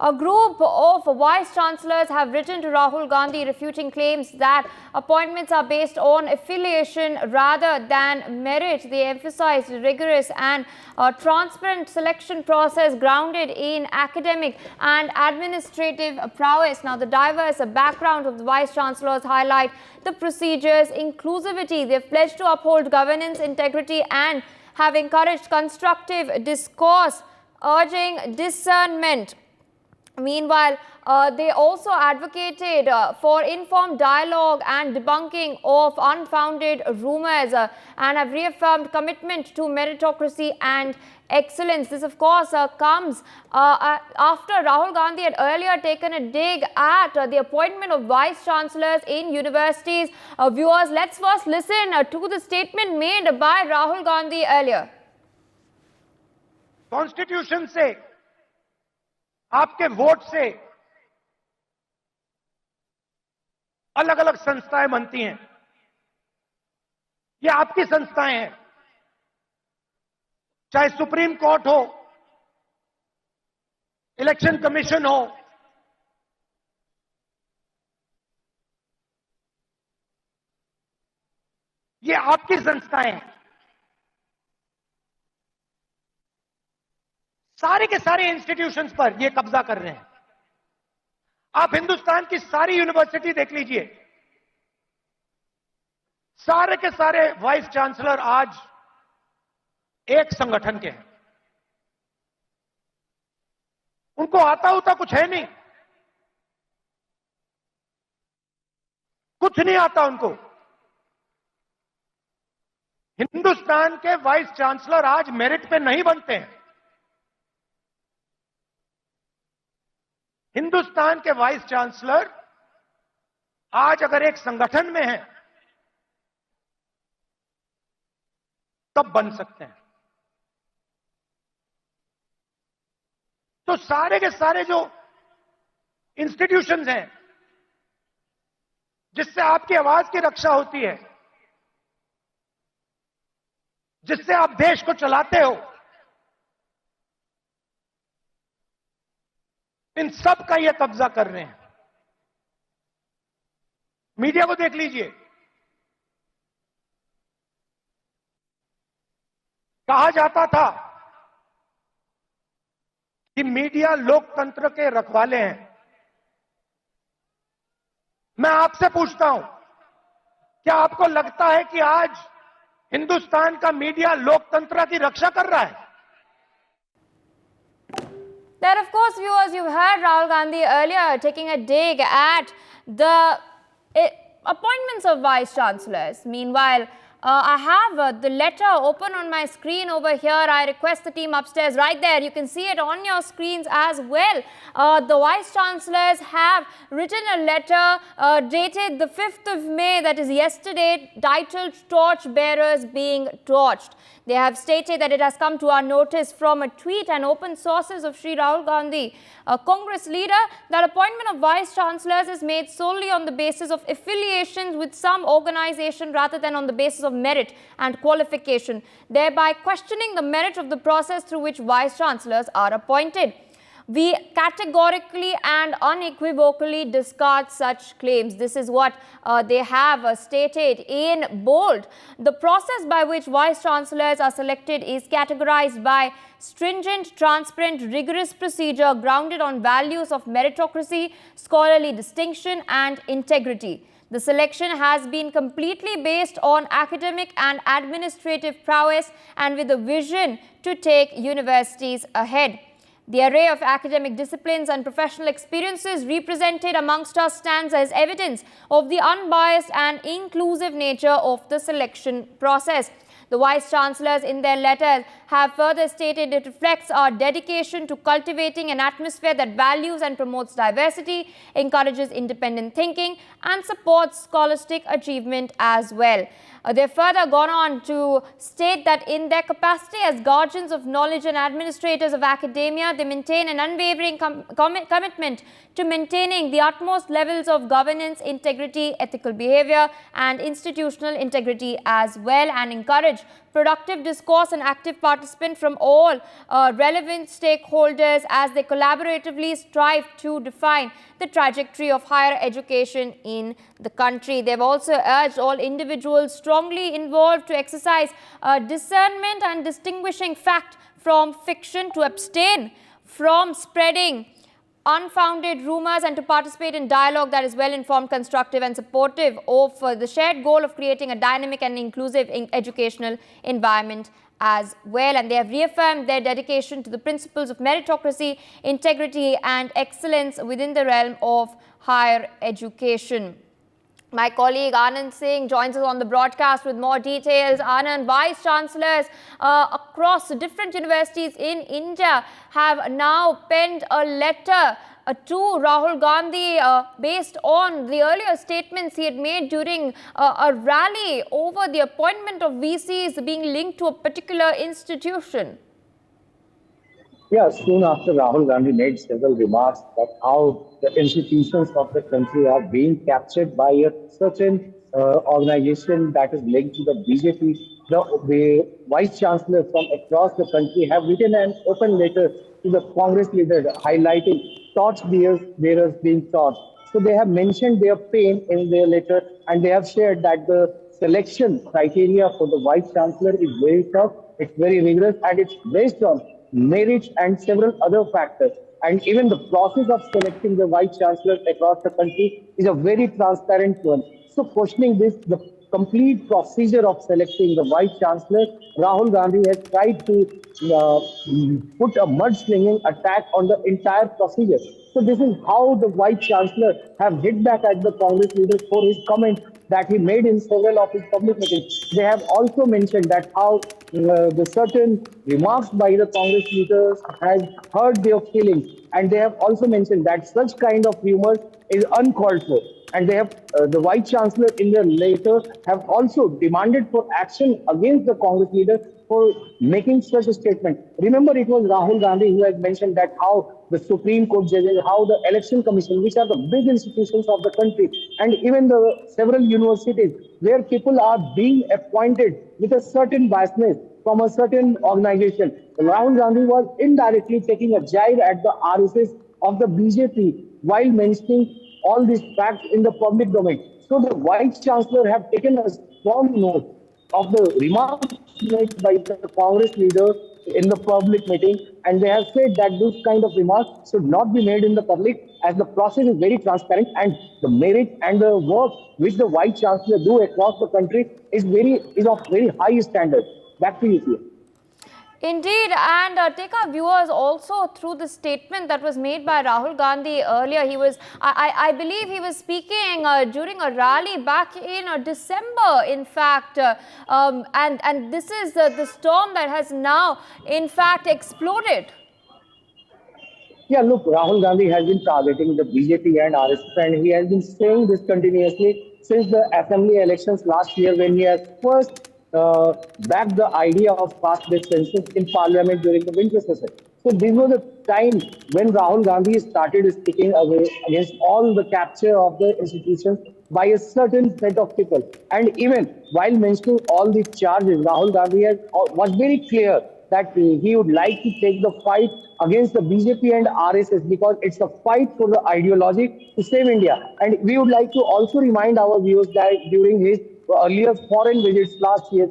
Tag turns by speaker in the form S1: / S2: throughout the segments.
S1: A group of vice chancellors have written to Rahul Gandhi refuting claims that appointments are based on affiliation rather than merit. They emphasized rigorous and transparent selection process grounded in academic and administrative prowess. Now, the diverse background of the vice chancellors highlight the procedures' inclusivity. They've pledged to uphold governance integrity and have encouraged constructive discourse, urging discernment. Meanwhile, they also advocated for informed dialogue and debunking of unfounded rumors and have reaffirmed commitment to meritocracy and excellence. This, of course, comes after Rahul Gandhi had earlier taken a dig at the appointment of vice chancellors in universities. Viewers, let's first listen to the statement made by Rahul Gandhi earlier.
S2: Constitution से आपके vote से अलग अलग संस्थाएं बनती हैं। ये आपकी संस्थाएं हैं, चाहे सुप्रीम कोर्ट हो, इलेक्शन कमीशन हो, ये आपकी संस्थाएं हैं। सारे के सारे इंस्टीट्यूशंस पर ये कब्जा कर रहे हैं। आप हिंदुस्तान की सारी यूनिवर्सिटी देख लीजिए, सारे के सारे वाइस चांसलर आज एक संगठन के हैं। उनको आता होता कुछ है नहीं, कुछ नहीं आता उनको। हिंदुस्तान के वाइस चांसलर आज मेरिट पे नहीं बनते हैं। हिंदुस्तान के वाइस चांसलर आज अगर एक संगठन में हैं तब बन सकते हैं। तो सारे के सारे जो इंस्टीट्यूशंस हैं जिससे आपकी आवाज की रक्षा होती है, जिससे आप देश को चलाते हो, इन सब का ये कब्जा कर रहे हैं। मीडिया को देख लीजिए, कहा जाता था कि मीडिया लोकतंत्र के रखवाले हैं। मैं आपसे पूछता हूं, क्या आपको लगता है कि आज हिंदुस्तान का मीडिया लोकतंत्र की रक्षा कर रहा है?
S1: Then, of course, viewers, you heard Rahul Gandhi earlier taking a dig at the appointments of vice chancellors. Meanwhile, I have the letter open on my screen over here. I request the team upstairs right there. You can see it on your screens as well. The vice chancellors have written a letter dated the 5th of May, that is yesterday, titled "Torch Bearers Being Torched." They have stated that it has come to our notice from a tweet and open sources of Sri Rahul Gandhi, a Congress leader, that appointment of vice chancellors is made solely on the basis of affiliations with some organization rather than on the basis of merit and qualification, thereby questioning the merit of the process through which vice chancellors are appointed. We categorically and unequivocally discard such claims. This is what they have stated in bold. The process by which vice chancellors are selected is categorized by stringent, transparent, rigorous procedure grounded on values of meritocracy, scholarly distinction, and integrity. The selection has been completely based on academic and administrative prowess and with a vision to take universities ahead. The array of academic disciplines and professional experiences represented amongst us stands as evidence of the unbiased and inclusive nature of the selection process. The vice chancellors in their letters have further stated it reflects our dedication to cultivating an atmosphere that values and promotes diversity, encourages independent thinking, and supports scholastic achievement as well. They've further gone on to state that in their capacity as guardians of knowledge and administrators of academia, they maintain an unwavering commitment to maintaining the utmost levels of governance, integrity, ethical behavior, and institutional integrity as well, and encourage productive discourse and active participant from all relevant stakeholders as they collaboratively strive to define the trajectory of higher education in the country. They've also urged all individuals strongly involved to exercise discernment and distinguishing fact from fiction, to abstain from spreading unfounded rumors and to participate in dialogue that is well-informed, constructive and supportive of the shared goal of creating a dynamic and inclusive educational environment as well. And they have reaffirmed their dedication to the principles of meritocracy, integrity and excellence within the realm of higher education. My colleague Anand Singh joins us on the broadcast with more details. Anand, Vice Chancellors across different universities in India have now penned a letter to Rahul Gandhi based on the earlier statements he had made during a rally over the appointment of VCs being linked to a particular institution.
S3: Yeah, soon after Rahul Gandhi made several remarks about how the institutions of the country are being captured by a certain organization that is linked to the BJP. The vice chancellors from across the country have written an open letter to the Congress leader highlighting torch bearers being taught. So they have mentioned their pain in their letter, and they have shared that the selection criteria for the vice chancellor is very tough, it's very rigorous, and it's based on merit and several other factors. And even the process of selecting the vice chancellors across the country is a very transparent one. So questioning this, the complete procedure of selecting the vice chancellor, Rahul Gandhi has tried to put a mudslinging attack on the entire procedure. So this is how the vice chancellor have hit back at the Congress leader for his comment that he made in several of his public meetings. They have also mentioned that how the certain remarks by the Congress leaders has hurt their feelings, and they have also mentioned that such kind of humor is uncalled for. And they have the vice chancellor in their letter have also demanded for action against the Congress leader for making such a statement. Remember, it was Rahul Gandhi who had mentioned that how the Supreme Court judges, how the Election Commission, which are the big institutions of the country, and even the several universities where people are being appointed with a certain biasness from a certain organization. Rahul Gandhi was indirectly taking a jibe at the RSS of the BJP while mentioning all these facts in the public domain. So the Vice Chancellor have taken a strong note of the remarks made by the Congress leader in the public meeting, and they have said that this kind of remarks should not be made in the public, as the process is very transparent and the merit and the work which the Vice Chancellor do across the country is of very high standard. Back to you, Sia.
S1: Indeed, and take our viewers also through the statement that was made by Rahul Gandhi earlier. I believe he was speaking during a rally back in December, in fact, and this is the storm that has now, in fact, exploded.
S3: Yeah, look, Rahul Gandhi has been targeting the BJP and RSS, and he has been saying this continuously since the assembly elections last year, when he has first backed the idea of caste-based census in parliament during the winter session. So this was the time when Rahul Gandhi started speaking against all the capture of the institutions by a certain set of people. And even while mentioning all these charges, Rahul Gandhi was very clear that he would like to take the fight against the BJP and RSS, because it's a fight for the ideology to save India. And we would like to also remind our viewers that during his earlier foreign visits last year,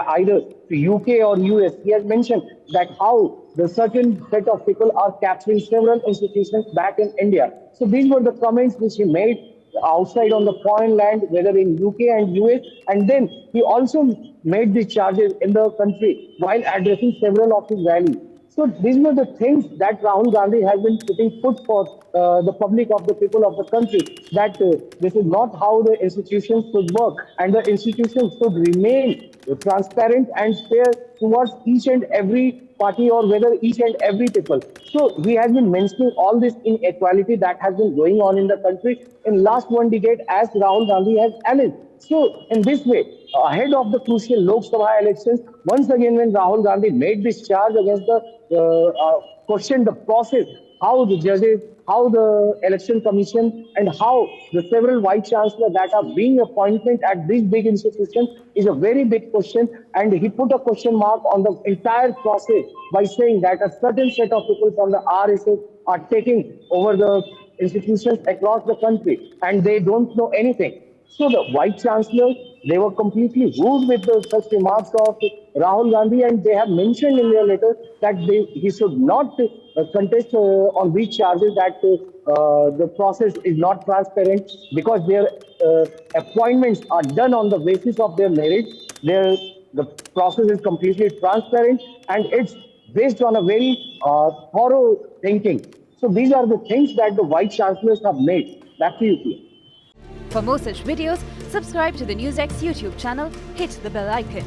S3: either to UK or US, he has mentioned that how the certain set of people are capturing several institutions back in India. So these were the comments which he made outside on the foreign land, whether in UK and US, and then he also made these charges in the country while addressing several of his rallies. So these were the things that Rahul Gandhi has been putting put for the public of the people of the country, that this is not how the institutions should work, and the institutions should remain transparent and fair towards each and every party, or whether each and every people. So he has been mentioning all this inequality that has been going on in the country in last one decade, as Rahul Gandhi has alleged. So in this way, ahead of the crucial Lok Sabha elections, once again when Rahul Gandhi made this charge against the questioned the process, how the judges, how the election commission, and how the several vice chancellors that are being appointed at this big institution is a very big question. And he put a question mark on the entire process by saying that a certain set of people from the RSS are taking over the institutions across the country and they don't know anything. So the Vice Chancellor, they were completely rude with the such remarks of Rahul Gandhi, and they have mentioned in their letter that he should not contest on these charges, that the process is not transparent because their appointments are done on the basis of their merit. The process is completely transparent and it's based on a very thorough thinking. So these are the things that the Vice Chancellors have made. Back to you, Pia.
S4: For more such videos, subscribe to the NewsX YouTube channel, hit the bell icon.